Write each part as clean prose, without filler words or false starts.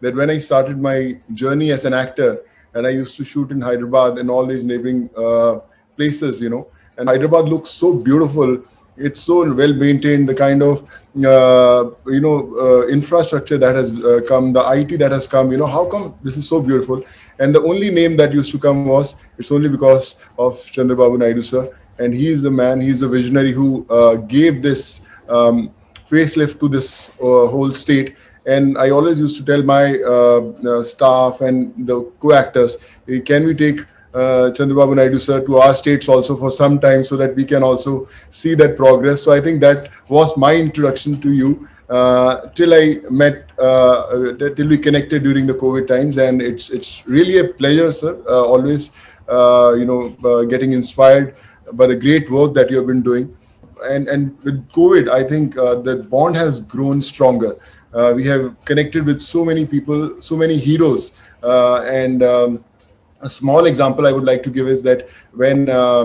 that when I started my journey as an actor, and I used to shoot in Hyderabad and all these neighboring places, and Hyderabad looks so beautiful. It's so well maintained. The kind of infrastructure that has come, the IT that has come. How come this is so beautiful? And the only name that used to come was, it's only because of Chandrababu Naidu sir, and he is the man. He is the visionary who gave this facelift to this whole state. And I always used to tell my staff and the co-actors, "Hey, can we take Chandrababu Naidu sir to our states also for some time, so that we can also see that progress?" So I think that was my introduction to you, till I met, till we connected during the COVID times. And it's really a pleasure, sir. Always, getting inspired by the great work that you have been doing. And with COVID, I think the bond has grown stronger. We have connected with so many people, so many heroes, and a small example I would like to give is that when I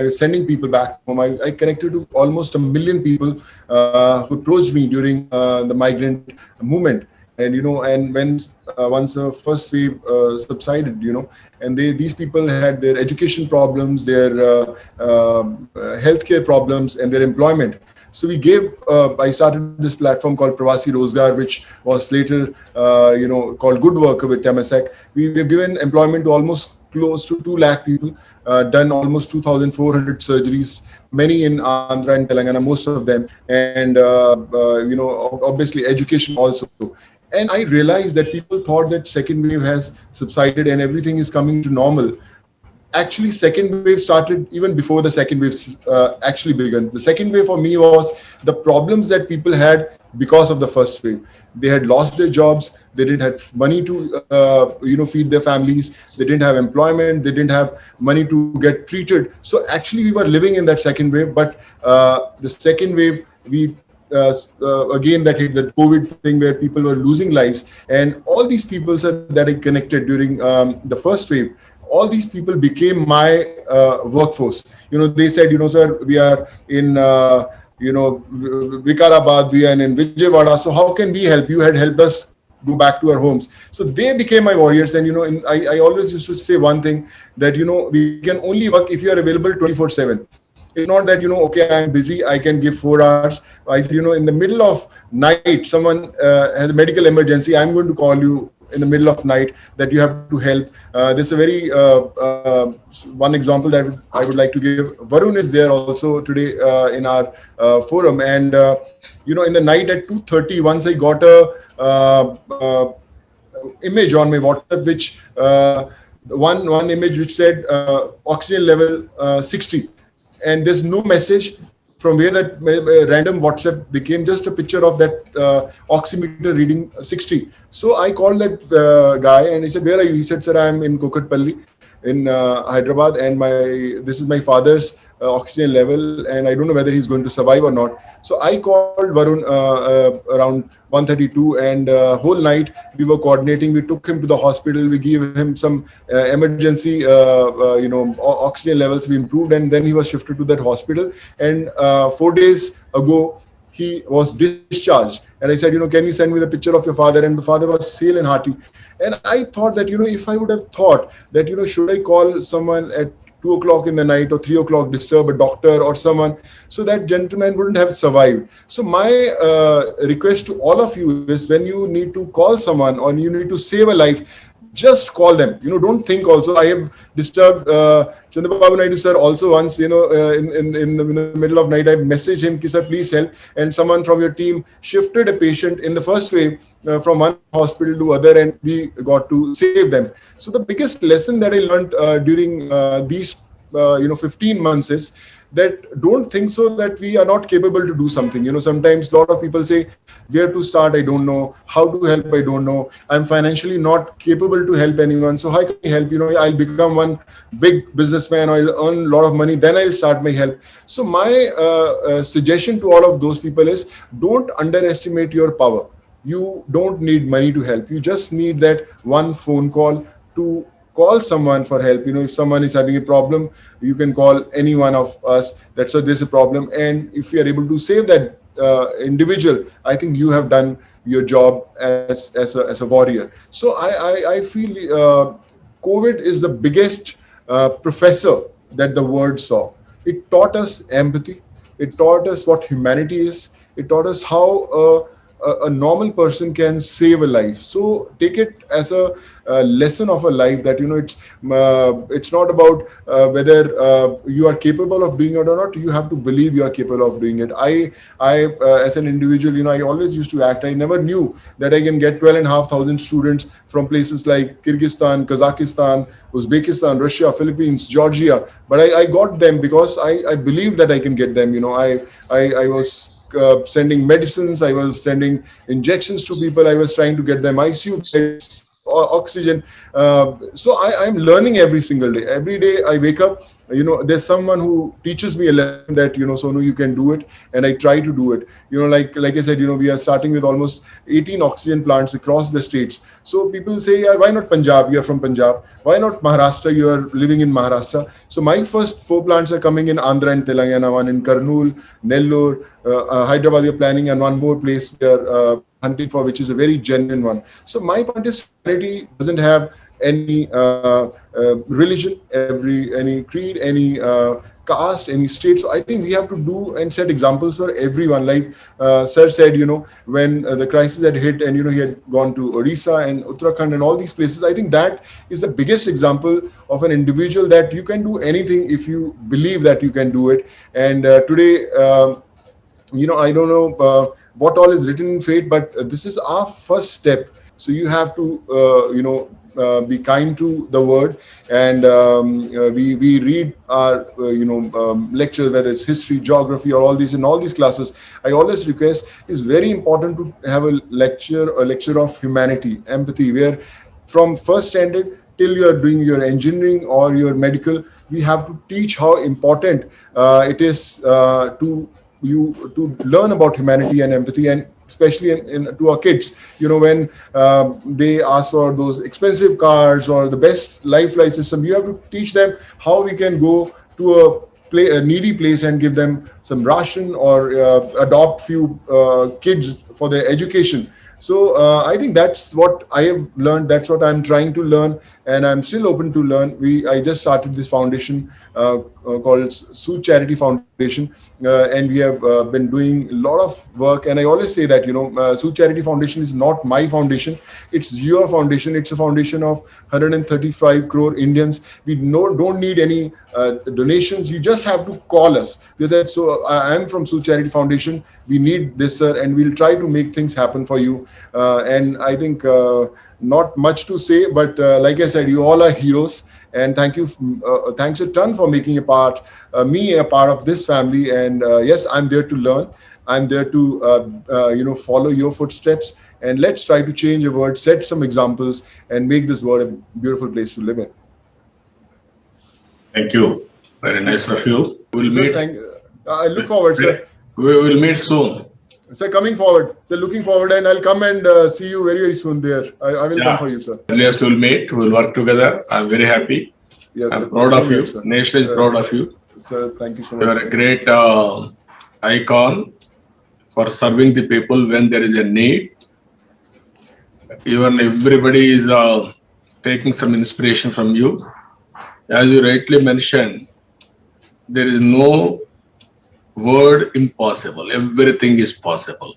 was sending people back home, I connected to almost 1 million people who approached me during the migrant movement. And and when once the first wave subsided, and these people had their education problems, their healthcare problems, and their employment. So I started this platform called Pravasi Rozgar, which was later, called Good Worker with Temasek. We've given employment to almost close to 2 lakh people, done almost 2,400 surgeries, many in Andhra and Telangana, most of them. And, obviously education also. And I realized that people thought that second wave has subsided and everything is coming to normal. Actually, second wave started even before the second wave actually began. The second wave for me was the problems that people had because of the first wave. They had lost their jobs. They didn't have money to feed their families. They didn't have employment. They didn't have money to get treated. So actually we were living in that second wave. But the second wave, we again, that hit, that COVID thing where people were losing lives. And all these people that I connected during the first wave, all these people became my workforce. They said, sir, we are in, Vikarabad, we are in Vijayawada. So how can we help? You had helped us go back to our homes. So they became my warriors. And, I always used to say one thing, that, we can only work if you are available 24/7. It's not that, okay, I'm busy, I can give 4 hours. I said, in the middle of night, someone has a medical emergency, I'm going to call you in the middle of night, that you have to help. This is a very one example that I would like to give. Varun is there also today in our forum. And, in the night at 2:30, once I got a image on my WhatsApp, which one image which said oxygen level 60. And there's no message from where that random WhatsApp became just a picture of that oximeter reading 60. So I called that guy and he said, "Where are you?" He said, "Sir, I'm in Kokatpalli in Hyderabad, and this is my father's oxygen level, and I don't know whether he's going to survive or not." So I called Varun around 1:32, and whole night we were coordinating. We took him to the hospital. We gave him some emergency, oxygen levels. We improved, and then he was shifted to that hospital. And 4 days ago, he was discharged. And I said, "Can you send me the picture of your father?" And the father was hale and hearty. And I thought that, if I would have thought that, should I call someone at 2 o'clock in the night or 3 o'clock, disturb a doctor or someone, so that gentleman wouldn't have survived. So my request to all of you is, when you need to call someone or you need to save a life, just call them. Don't think also. I have disturbed Chandrababu Naidu sir also once, in the middle of night. I messaged him, "Sir, please help." And someone from your team shifted a patient in the first wave from one hospital to other, and we got to save them. So the biggest lesson that I learned during these 15 months is that don't think so that we are not capable to do something. Sometimes a lot of people say, "Where to start? I don't know. How to help? I don't know. I'm financially not capable to help anyone. So how can I help? I'll become one big businessman, or I'll earn a lot of money, then I'll start my help." So my suggestion to all of those people is, don't underestimate your power. You don't need money to help. You just need that one phone call to call someone for help. If someone is having a problem, you can call any one of us. That's why there's a problem. And if you are able to save that individual, I think you have done your job as a warrior. So I feel COVID is the biggest professor that the world saw. It taught us empathy. It taught us what humanity is. It taught us how a normal person can save a life. So take it as a lesson of a life, that it's not about whether you are capable of doing it or not. You have to believe you are capable of doing it. I as an individual, I always used to act. I never knew that I can get 12,500 students from places like Kyrgyzstan, Kazakhstan, Uzbekistan, Russia, Philippines, Georgia. But I got them because I believed that I can get them. I was sending medicines, I was sending injections to people, I was trying to get them ICU beds, oxygen. So I'm learning every single day. Every day I wake up, there's someone who teaches me a lesson that, Sonu, you can do it. And I try to do it. Like I said, we are starting with almost 18 oxygen plants across the states. So people say, yeah, why not Punjab? You're from Punjab. Why not Maharashtra? You are living in Maharashtra. So my first 4 plants are coming in Andhra and Telangana, one in Kurnool, Nellore, Hyderabad. We are planning, and one more place we are hunting for, which is a very genuine one. So my point is, humanity doesn't have any religion, any creed, any caste, any state. So I think we have to do and set examples for everyone. Like Sir said, when the crisis had hit, and he had gone to Odisha and Uttarakhand and all these places, I think that is the biggest example of an individual, that you can do anything if you believe that you can do it. And today, I don't know what all is written in fate, but this is our first step. So you have to, be kind to the word. And we read our, lectures, whether it's history, geography, or all these classes. I always request, it's very important to have a lecture of humanity, empathy, where from first standard till you are doing your engineering or your medical, we have to teach how important it is to learn about humanity and empathy. And especially to our kids, when they ask for those expensive cars or the best lifeline system, you have to teach them how we can go to a needy place and give them some ration, or adopt few kids for their education. So I think that's what I have learned. That's what I'm trying to learn, and I'm still open to learn. I just started this foundation called Sood Charity Foundation, and we have been doing a lot of work. And I always say that Sood Charity Foundation is not my foundation; it's your foundation. It's a foundation of 135 crore Indians. We don't need any donations. You just have to call us. So I am from Sood Charity Foundation. We need this, sir, and we'll try to make things happen for you. And I think not much to say, but like I said, you all are heroes. And thanks a ton for making me a part of this family. And yes, I'm there to learn. I'm there to follow your footsteps. And let's try to change the world, set some examples, and make this world a beautiful place to live in. Thank you. Very nice of you. We'll Sir, meet. I look forward, sir. We will meet soon. Sir, coming forward. Sir, looking forward, and I'll come and see you very, very soon there. I will come for you, sir. Earliest we'll meet. We'll work together. I'm very happy. Yes, I'm sir. proud of you. Sir. Nation is proud of you. Sir, thank you so You much. are a great icon for serving the people when there is a need. Even everybody is taking some inspiration from you. As you rightly mentioned, there is no word impossible. Everything is possible.